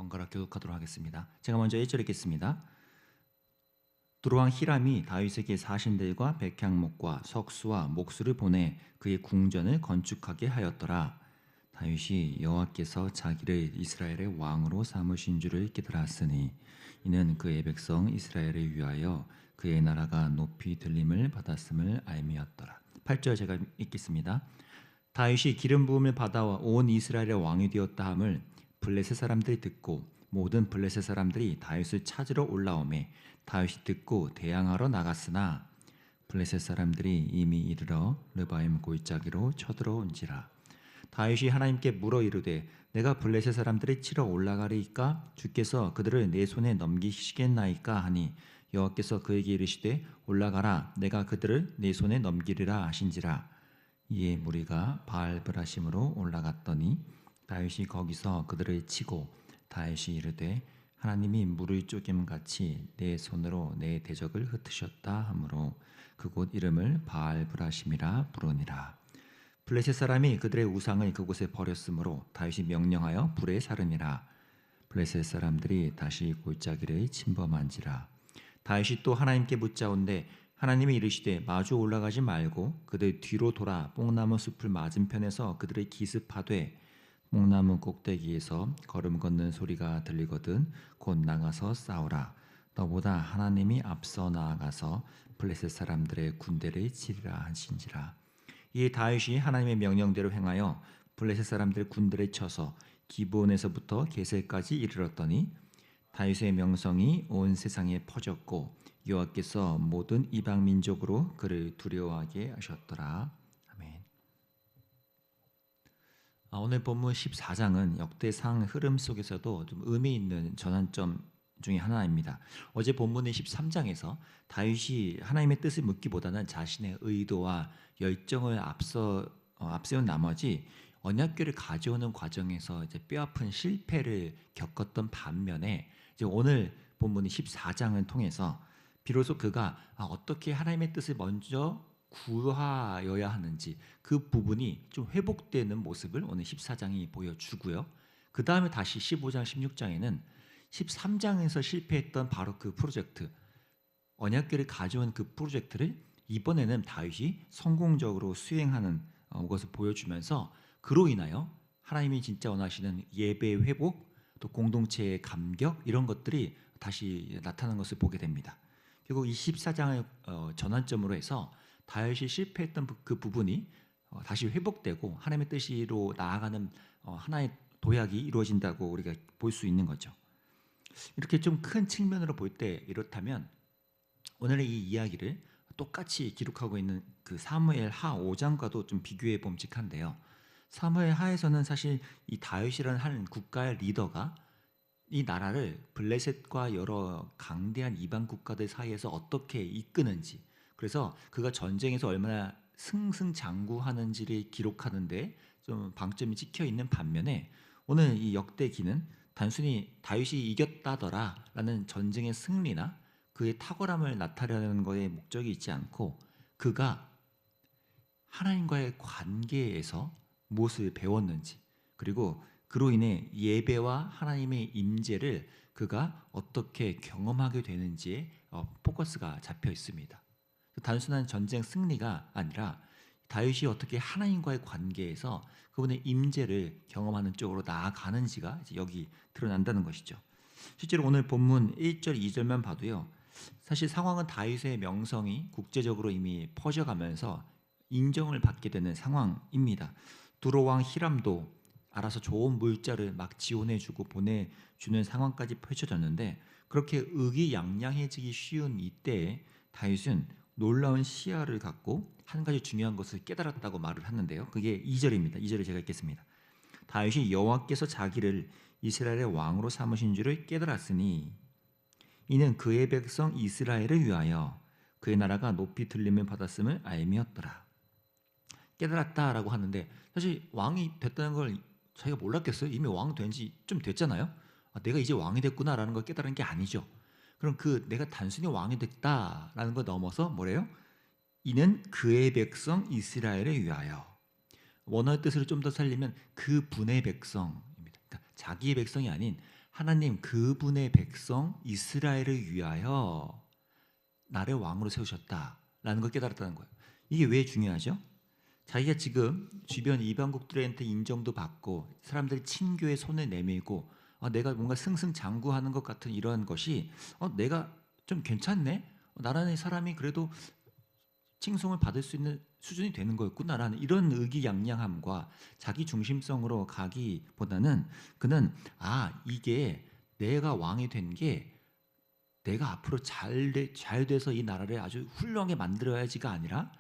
번갈아 교독하도록 하겠습니다. 제가 먼저 1절 읽겠습니다. 두로왕 히람이 다윗에게 사신들과 백향목과 석수와 목수를 보내 그의 궁전을 건축하게 하였더라. 다윗이 여호와께서 자기를 이스라엘의 왕으로 삼으신 줄을 깨달았으니 이는 그의 백성 이스라엘을 위하여 그의 나라가 높이 들림을 받았음을 알미였더라. 8절 제가 읽겠습니다. 다윗이 기름 부음을 받아와 온 이스라엘의 왕이 되었다 함을 블레셋 사람들이 듣고 모든 블레셋 사람들이 다윗을 찾으러 올라오매 다윗이 듣고 대항하러 나갔으나 블레셋 사람들이 이미 이르러 르바임 골짜기로 쳐들어온지라. 다윗이 하나님께 물어 이르되 내가 블레셋 사람들이 치러 올라가리이까 주께서 그들을 내 손에 넘기시겠나이까 하니 여호와께서 그에게 이르시되 올라가라 내가 그들을 내 손에 넘기리라 하신지라. 이에 무리가 바알브라심으로 올라갔더니 다윗이 거기서 그들을 치고 다윗이 이르되 하나님이 물을 쪼김같이 내 손으로 내 대적을 흩으셨다 하므로 그곳 이름을 바알브라심이라 부르니라. 블레셋 사람이 그들의 우상을 그곳에 버렸으므로 다윗이 명령하여 불에 사르니라. 블레셋 사람들이 다시 골짜기를 침범한지라. 다윗이 또 하나님께 묻자온데 하나님이 이르시되 마주 올라가지 말고 그들 뒤로 돌아 뽕나무 숲을 맞은편에서 그들을 기습하되 뽕나무 꼭대기에서 걸음 걷는 소리가 들리거든 곧 나가서 싸우라. 너보다 하나님이 앞서 나아가서 블레셋 사람들의 군대를 치리라 하신지라. 이에 다윗이 하나님의 명령대로 행하여 블레셋 사람들의 군대를 쳐서 기브온에서부터 게셀까지 이르렀더니 다윗의 명성이 온 세상에 퍼졌고 여호와께서 모든 이방 민족으로 그를 두려워하게 하셨더라. 아멘. 오늘 본문 14장은 역대상 흐름 속에서도 좀 의미 있는 전환점 중에 하나입니다. 어제 본문의 13장에서 다윗이 하나님의 뜻을 묻기보다는 자신의 의도와 열정을 앞세운 나머지 언약궤를 가져오는 과정에서 이제 뼈아픈 실패를 겪었던 반면에 이제 오늘 본문의 14장을 통해서 비로소 그가 어떻게 하나님의 뜻을 먼저 구하여야 하는지 그 부분이 좀 회복되는 모습을 오늘 14장이 보여주고요. 그 다음에 다시 15장, 16장에는 13장에서 실패했던 바로 그 프로젝트, 언약궤를 가져온 그 프로젝트를 이번에는 다윗이 성공적으로 수행하는 것을 보여주면서 그로 인하여 하나님이 진짜 원하시는 예배의 회복, 또 공동체의 감격 이런 것들이 다시 나타나는 것을 보게 됩니다. 결국 이 14장의 전환점으로 해서 다윗이 실패했던 그 부분이 다시 회복되고 하나님의 뜻으로 나아가는 하나의 도약이 이루어진다고 우리가 볼 수 있는 거죠. 이렇게 좀 큰 측면으로 볼 때 이렇다면 오늘의 이 이야기를 똑같이 기록하고 있는 그 사무엘 하 5장과도 좀 비교해 봄직한데요. 사무엘 하에서는 사실 이 다윗이라는 한 국가의 리더가 이 나라를 블레셋과 여러 강대한 이방 국가들 사이에서 어떻게 이끄는지, 그래서 그가 전쟁에서 얼마나 승승장구하는지를 기록하는데 좀 방점이 찍혀 있는 반면에 오늘 이 역대기는 단순히 다윗이 이겼다더라라는 전쟁의 승리나 그의 탁월함을 나타내는 것에 목적이 있지 않고 그가 하나님과의 관계에서 무엇을 배웠는지, 그리고 그로 인해 예배와 하나님의 임재를 그가 어떻게 경험하게 되는지에 포커스가 잡혀 있습니다. 단순한 전쟁 승리가 아니라 다윗이 어떻게 하나님과의 관계에서 그분의 임재를 경험하는 쪽으로 나아가는지가 이제 여기 드러난다는 것이죠. 실제로 오늘 본문 1절, 2절만 봐도요. 사실 상황은 다윗의 명성이 국제적으로 이미 퍼져가면서 인정을 받게 되는 상황입니다. 두로왕 히람도 알아서 좋은 물자를 막 지원해주고 보내주는 상황까지 펼쳐졌는데 그렇게 의기양양해지기 쉬운 이때에 다윗은 놀라운 시야를 갖고 한 가지 중요한 것을 깨달았다고 말을 하는데요. 그게 2절입니다. 2절을 제가 읽겠습니다. 다윗이 여호와께서 자기를 이스라엘의 왕으로 삼으신 줄을 깨달았으니 이는 그의 백성 이스라엘을 위하여 그의 나라가 높이 들림을 받았음을 알미였더라. 깨달았다라고 하는데 사실 왕이 됐다는 걸 자기가 몰랐겠어요? 이미 왕 된 지 좀 됐잖아요. 내가 이제 왕이 됐구나라는 걸 깨달은 게 아니죠. 그럼 그 내가 단순히 왕이 됐다라는 거 넘어서 뭐래요? 이는 그의 백성 이스라엘을 위하여. 원어의 뜻을 좀 더 살리면 그 분의 백성입니다. 그러니까 자기의 백성이 아닌 하나님 그분의 백성 이스라엘을 위하여 나를 왕으로 세우셨다라는 걸 깨달았다는 거예요. 이게 왜 중요하죠? 자기가 지금 주변 이방국들한테 인정도 받고 사람들이 친교에 손을 내밀고 내가 뭔가 승승장구하는 것 같은 이러한 것이 내가 좀 괜찮네? 나라는 사람이 그래도 칭송을 받을 수 있는 수준이 되는 거였구나라는 이런 의기양양함과 자기 중심성으로 가기보다는 그는 이게 내가 왕이 된 게 내가 앞으로 잘 돼서 이 나라를 아주 훌륭하게 만들어야지가 아니라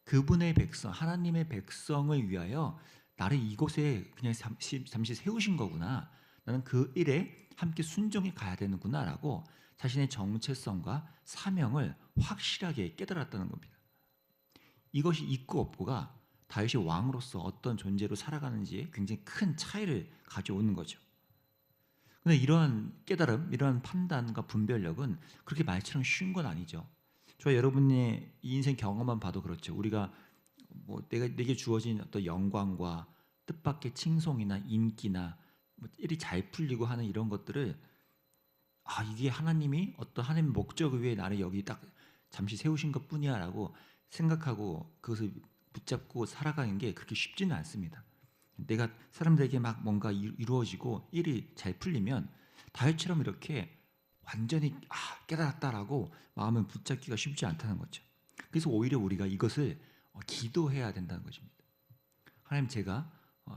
그분의 백성, 하나님의 백성을 위하여 나를 이곳에 그냥 잠시 세우신 거구나. 나는 그 일에 함께 순종해 가야 되는구나라고 자신의 정체성과 사명을 확실하게 깨달았다는 겁니다. 이것이 있고 없고가 다윗이 왕으로서 어떤 존재로 살아가는지에 굉장히 큰 차이를 가져오는 거죠. 근데 이러한 깨달음, 이러한 판단과 분별력은 그렇게 말처럼 쉬운 건 아니죠. 저 여러분의 인생 경험만 봐도 그렇죠. 우리가 내게 주어진 어떤 영광과 뜻밖의 칭송이나 인기나 일이 잘 풀리고 하는 이런 것들을 이게 하나님이 어떤 하나님의 목적을 위해 나를 여기 딱 잠시 세우신 것뿐이야라고 생각하고 그것을 붙잡고 살아가는 게 그렇게 쉽지는 않습니다. 내가 사람들에게 막 뭔가 이루어지고 일이 잘 풀리면 다윗처럼 이렇게 완전히 깨달았다라고 마음을 붙잡기가 쉽지 않다는 거죠. 그래서 오히려 우리가 이것을 기도해야 된다는 것입니다. 하나님, 제가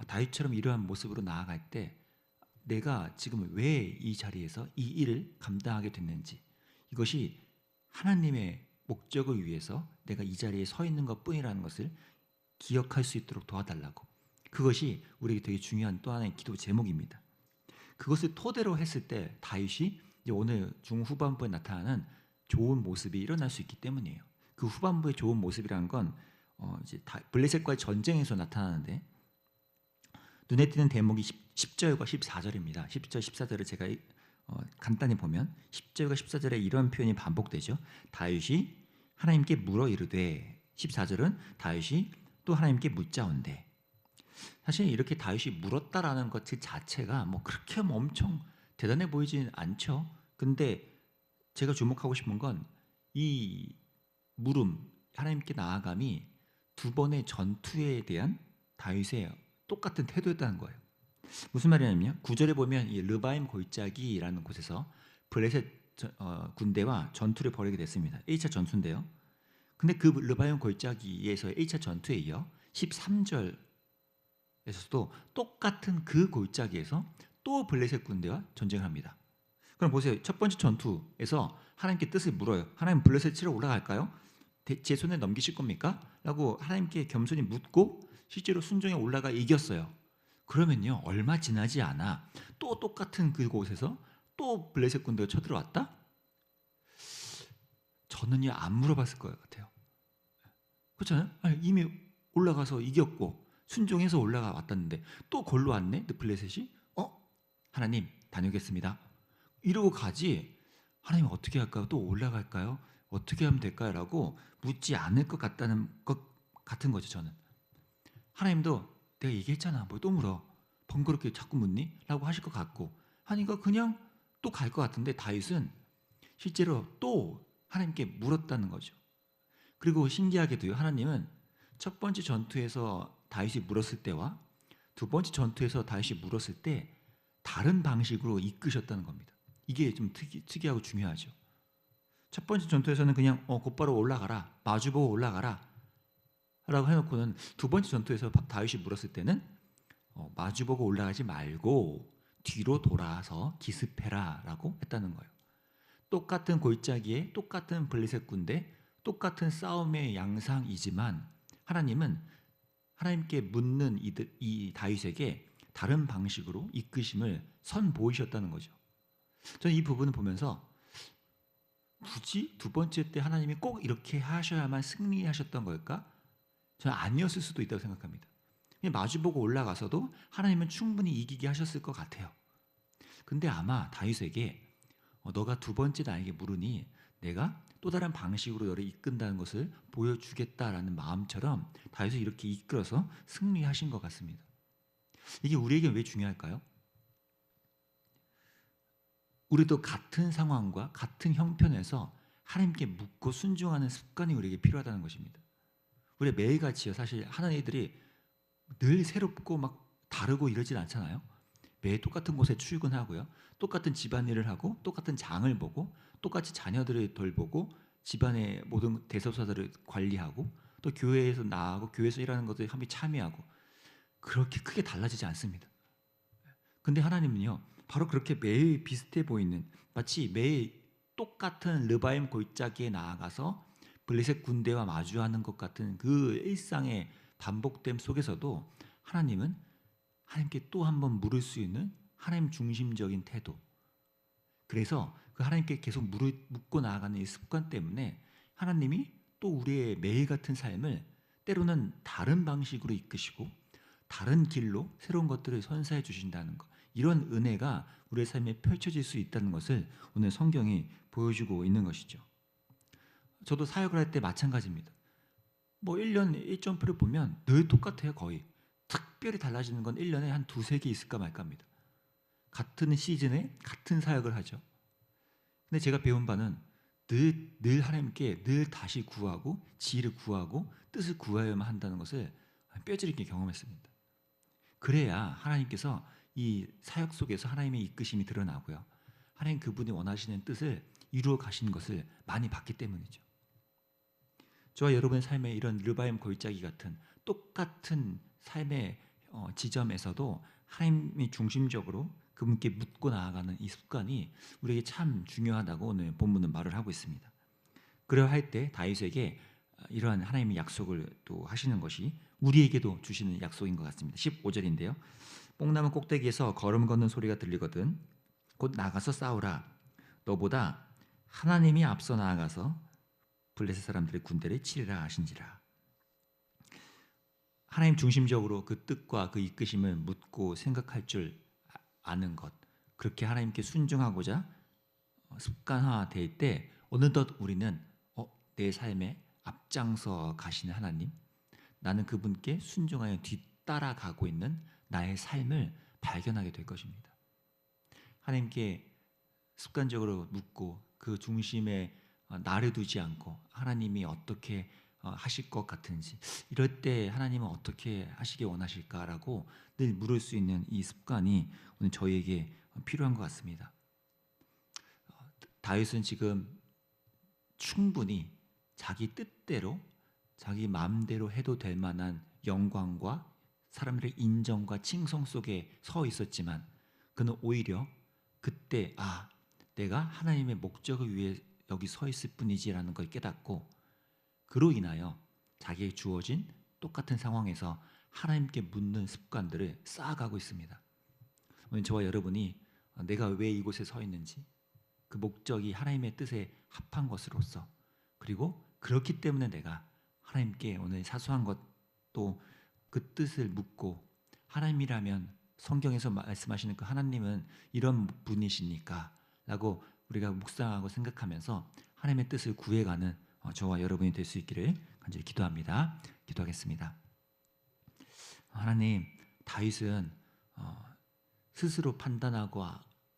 다윗처럼 이러한 모습으로 나아갈 때 내가 지금 왜 이 자리에서 이 일을 감당하게 됐는지, 이것이 하나님의 목적을 위해서 내가 이 자리에 서 있는 것뿐이라는 것을 기억할 수 있도록 도와달라고. 그것이 우리에게 되게 중요한 또 하나의 기도 제목입니다. 그것을 토대로 했을 때 다윗이 이제 오늘 중후반부에 나타나는 좋은 모습이 일어날 수 있기 때문이에요. 그 후반부의 좋은 모습이라는 건 이제 블레셋과의 전쟁에서 나타나는데 눈에 띄는 대목이 10절과 14절입니다. 10절, 14절을 제가 간단히 보면 10절과 14절에 이런 표현이 반복되죠. 다윗이 하나님께 물어 이르되, 14절은 다윗이 또 하나님께 묻자온대. 사실 이렇게 다윗이 물었다라는 것 자체가 그렇게 엄청 대단해 보이진 않죠. 근데 제가 주목하고 싶은 건 이 물음, 하나님께 나아감이 두 번의 전투에 대한 다윗의 똑같은 태도였다는 거예요. 무슨 말이냐면요, 9절에 보면 이 르바임 골짜기라는 곳에서 블레셋 군대와 전투를 벌이게 됐습니다. 1차 전투인데요. 근데 그 르바임 골짜기에서의 1차 전투에 이어 13절에서도 똑같은 그 골짜기에서 또 블레셋 군대와 전쟁을 합니다. 그럼 보세요. 첫 번째 전투에서 하나님께 뜻을 물어요. 하나님, 블레셋 치러 올라갈까요? 제 손에 넘기실 겁니까? 라고 하나님께 겸손히 묻고 실제로 순종에 올라가 이겼어요. 그러면요, 얼마 지나지 않아 또 똑같은 그곳에서 또 블레셋 군대가 쳐들어왔다? 저는요, 안 물어봤을 것 같아요. 그렇잖아요? 이미 올라가서 이겼고 순종해서 올라가 왔다는데 또 골로 왔네? 블레셋이? 하나님, 다녀오겠습니다. 이러고 가지, 하나님 어떻게 할까요? 또 올라갈까요? 어떻게 하면 될까요? 라고 묻지 않을 것 같은 거죠. 저는 하나님도 내가 얘기했잖아, 뭘 또 물어, 번거롭게 자꾸 묻니? 라고 하실 것 같고 하니까 그냥 또 갈 것 같은데, 다윗은 실제로 또 하나님께 물었다는 거죠. 그리고 신기하게도요, 하나님은 첫 번째 전투에서 다윗이 물었을 때와 두 번째 전투에서 다윗이 물었을 때 다른 방식으로 이끄셨다는 겁니다. 이게 좀 특이하고 중요하죠. 첫 번째 전투에서는 그냥 곧바로 올라가라, 마주보고 올라가라 라고 해놓고는 두 번째 전투에서 다윗이 물었을 때는 마주보고 올라가지 말고 뒤로 돌아서 기습해라 라고 했다는 거예요. 똑같은 골짜기에 똑같은 블레셋 군대, 똑같은 싸움의 양상이지만 하나님은 하나님께 묻는 이 다윗에게 다른 방식으로 이끄심을 선보이셨다는 거죠. 저는 이 부분을 보면서 굳이 두 번째 때 하나님이 꼭 이렇게 하셔야만 승리하셨던 걸까? 저는 아니었을 수도 있다고 생각합니다. 마주보고 올라가서도 하나님은 충분히 이기게 하셨을 것 같아요. 근데 아마 다윗에게 너가 두 번째 나에게 물으니 내가 또 다른 방식으로 너를 이끈다는 것을 보여주겠다라는 마음처럼 다윗을 이렇게 이끌어서 승리하신 것 같습니다. 이게 우리에게 왜 중요할까요? 우리도 같은 상황과 같은 형편에서 하나님께 묻고 순종하는 습관이 우리에게 필요하다는 것입니다. 우리 매일같이요. 사실 하나님들이 늘 새롭고 막 다르고 이러진 않잖아요. 매일 똑같은 곳에 출근하고요. 똑같은 집안일을 하고 똑같은 장을 보고 똑같이 자녀들을 돌보고 집안의 모든 대소사들을 관리하고 또 교회에서 나가고 교회에서 일하는 것들에 함께 참여하고 그렇게 크게 달라지지 않습니다. 근데 하나님은요. 바로 그렇게 매일 비슷해 보이는 마치 매일 똑같은 르바임 골짜기에 나아가서 블레셋 군대와 마주하는 것 같은 그 일상의 반복됨 속에서도 하나님은 하나님께 또 한 번 물을 수 있는 하나님 중심적인 태도. 그래서 그 하나님께 계속 묻고 나아가는 이 습관 때문에 하나님이 또 우리의 매일 같은 삶을 때로는 다른 방식으로 이끄시고 다른 길로 새로운 것들을 선사해 주신다는 것. 이런 은혜가 우리의 삶에 펼쳐질 수 있다는 것을 오늘 성경이 보여주고 있는 것이죠. 저도 사역을 할 때 마찬가지입니다. 뭐 1년 일정표를 보면 늘 똑같아요, 거의. 특별히 달라지는 건 1년에 한 두세 개 있을까 말까 합니다. 같은 시즌에 같은 사역을 하죠. 근데 제가 배운 바는 늘 하나님께 늘 다시 구하고 지혜를 구하고 뜻을 구하여야만 한다는 것을 뼈저리게 경험했습니다. 그래야 하나님께서 이 사역 속에서 하나님의 이끄심이 드러나고요. 하나님 그분이 원하시는 뜻을 이루어 가시는 것을 많이 봤기 때문이죠. 저와 여러분의 삶에 이런 르바임 골짜기 같은 똑같은 삶의 지점에서도 하나님이 중심적으로 그분께 묻고 나아가는 이 습관이 우리에게 참 중요하다고 오늘 본문은 말을 하고 있습니다. 그러할 때 다윗에게 이러한 하나님의 약속을 또 하시는 것이 우리에게도 주시는 약속인 것 같습니다. 15절인데요. 뽕나무 꼭대기에서 걸음 걷는 소리가 들리거든 곧 나가서 싸우라. 너보다 하나님이 앞서 나아가서 블레셋 사람들의 군대를 치리라 하신지라. 하나님 중심적으로 그 뜻과 그 이끄심을 묻고 생각할 줄 아는 것, 그렇게 하나님께 순종하고자 습관화될 때 어느덧 우리는 내 삶에 앞장서 가시는 하나님, 나는 그분께 순종하여 뒤따라가고 있는 나의 삶을 발견하게 될 것입니다. 하나님께 습관적으로 묻고 그 중심에 나를 두지 않고 하나님이 어떻게 하실 것 같은지, 이럴 때 하나님은 어떻게 하시길 원하실까라고 늘 물을 수 있는 이 습관이 오늘 저희에게 필요한 것 같습니다. 다윗은 지금 충분히 자기 뜻대로 자기 마음대로 해도 될 만한 영광과 사람들의 인정과 칭송 속에 서 있었지만 그는 오히려 그때 내가 하나님의 목적을 위해 여기 서 있을 뿐이지라는 걸 깨닫고 그로 인하여 자기에게 주어진 똑같은 상황에서 하나님께 묻는 습관들을 쌓아가고 있습니다. 오늘 저와 여러분이 내가 왜 이곳에 서 있는지, 그 목적이 하나님의 뜻에 합한 것으로서, 그리고 그렇기 때문에 내가 하나님께 오늘 사소한 것도 그 뜻을 묻고, 하나님이라면 성경에서 말씀하시는 그 하나님은 이런 분이시니까 라고 우리가 묵상하고 생각하면서 하나님의 뜻을 구해가는 저와 여러분이 될 수 있기를 간절히 기도합니다. 기도하겠습니다. 하나님, 다윗은 스스로 판단하고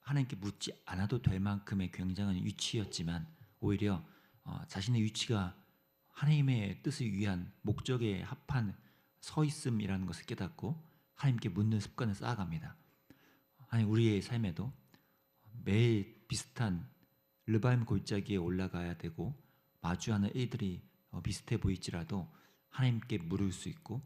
하나님께 묻지 않아도 될 만큼의 굉장한 위치였지만 오히려 자신의 위치가 하나님의 뜻을 위한 목적에 합한 서 있음이라는 것을 깨닫고 하나님께 묻는 습관을 쌓아갑니다. 하나님, 우리의 삶에도 매일 비슷한 르바임 골짜기에 올라가야 되고 마주하는 일들이 비슷해 보일지라도 하나님께 물을 수 있고,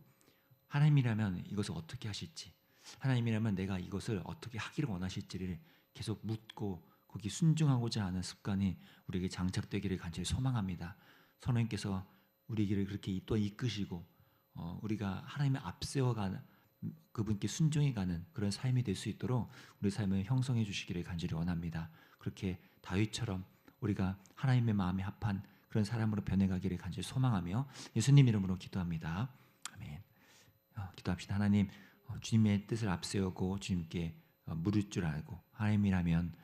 하나님이라면 이것을 어떻게 하실지, 하나님이라면 내가 이것을 어떻게 하기를 원하실지를 계속 묻고 거기 순종하고자 하는 습관이 우리에게 장착되기를 간절히 소망합니다. 성령님께서 우리에게 그렇게 또 이끄시고 우리가 하나님의 앞세워가는, 그분께 순종해가는 그런 삶이 될 수 있도록 우리 삶을 형성해 주시기를 간절히 원합니다. 그렇게 다윗처럼 우리가 하나님의 마음에 합한 그런 사람으로 변해가기를 간절히 소망하며 예수님 이름으로 기도합니다. 아멘. 기도합시다. 하나님, 주님의 뜻을 앞세우고 주님께 물을 줄 알고 하나님이라면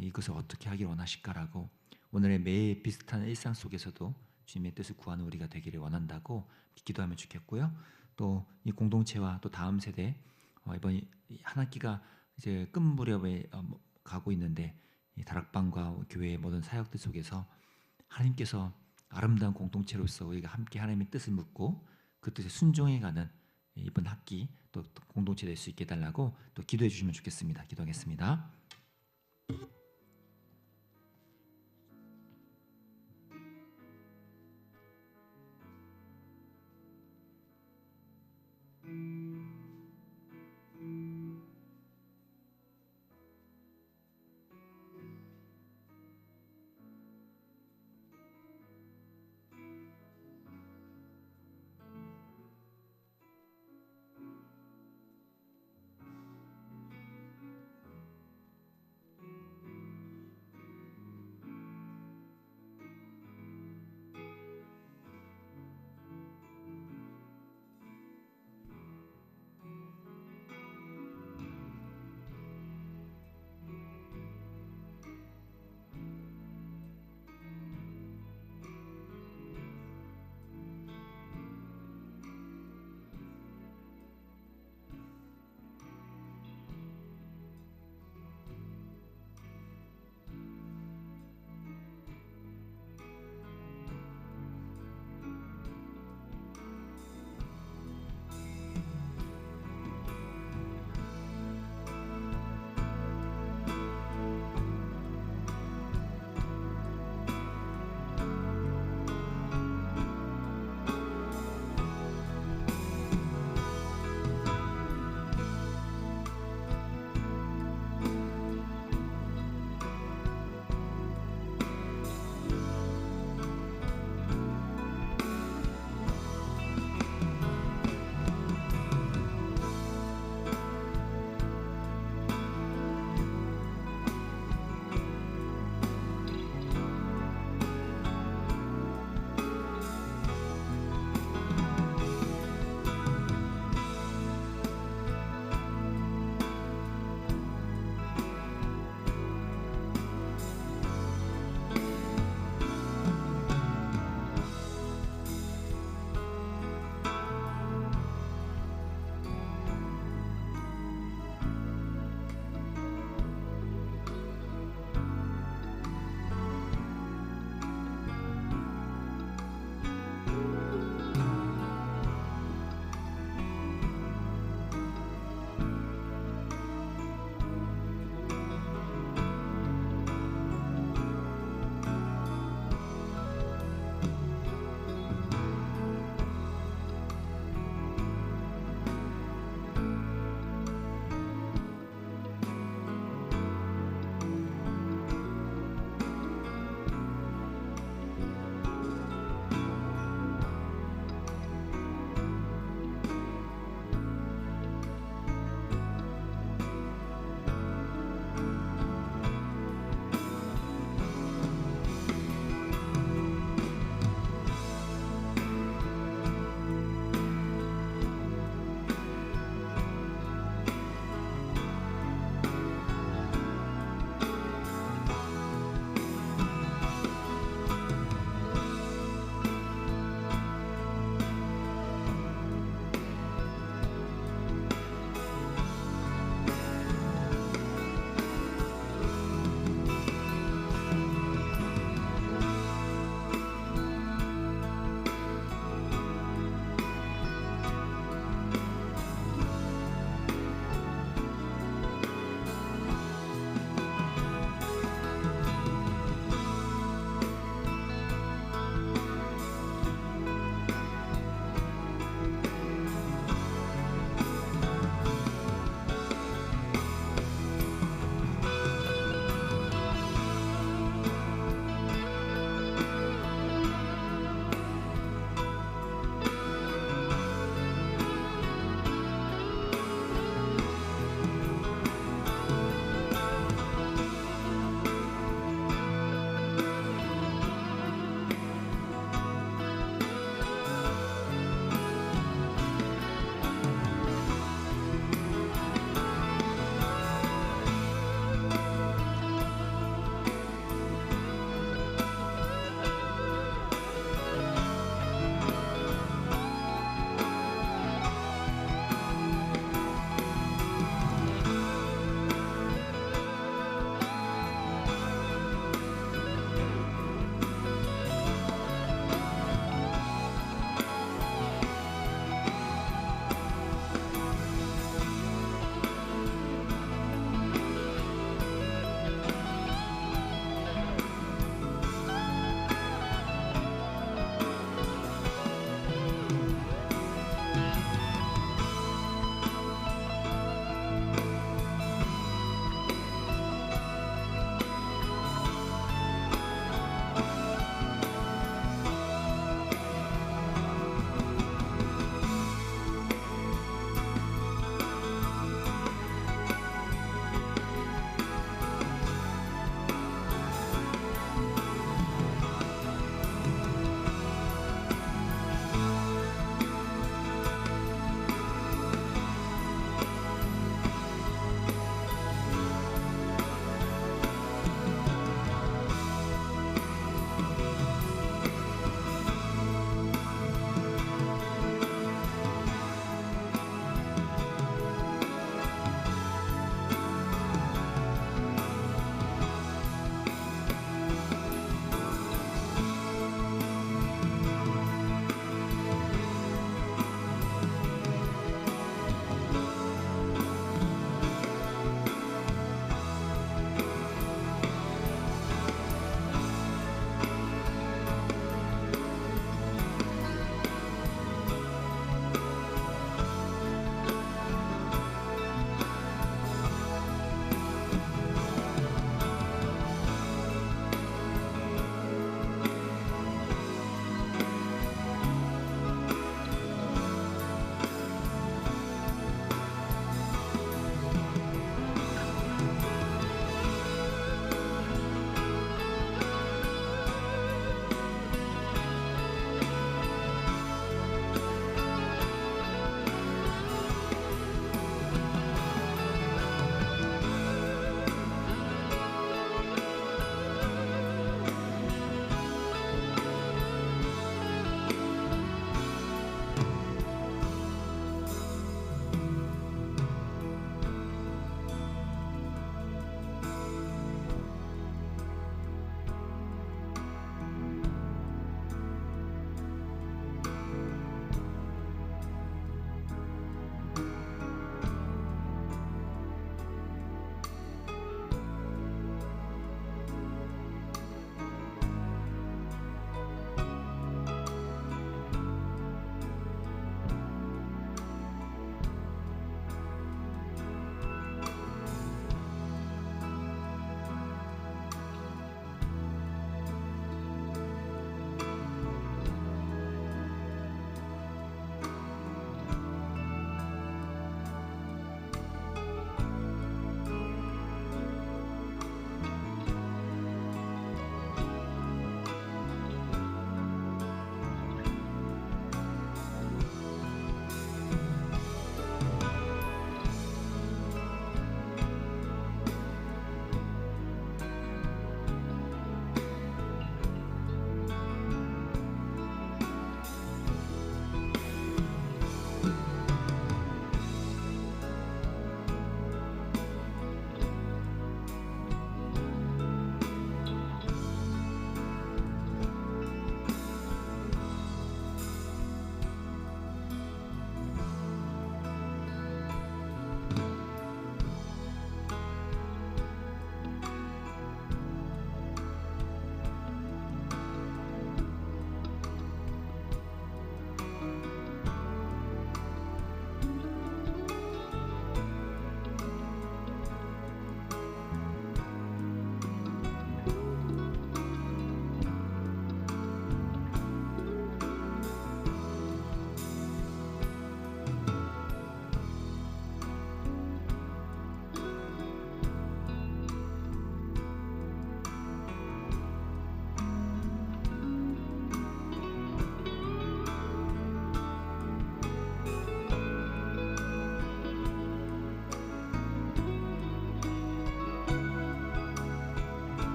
이것을 어떻게 하길 원하실까라고 오늘의 매일 비슷한 일상 속에서도 주님의 뜻을 구하는 우리가 되기를 원한다고 기도하면 좋겠고요. 또 이 공동체와 또 다음 세대, 이번 한 학기가 이제 끝 무렵에 가고 있는데 이 다락방과 교회의 모든 사역들 속에서 하나님께서 아름다운 공동체로서 우리가 함께 하나님의 뜻을 묻고 그 뜻에 순종해가는 이번 학기 또 공동체 될 수 있게 해달라고 또 기도해 주시면 좋겠습니다. 기도하겠습니다.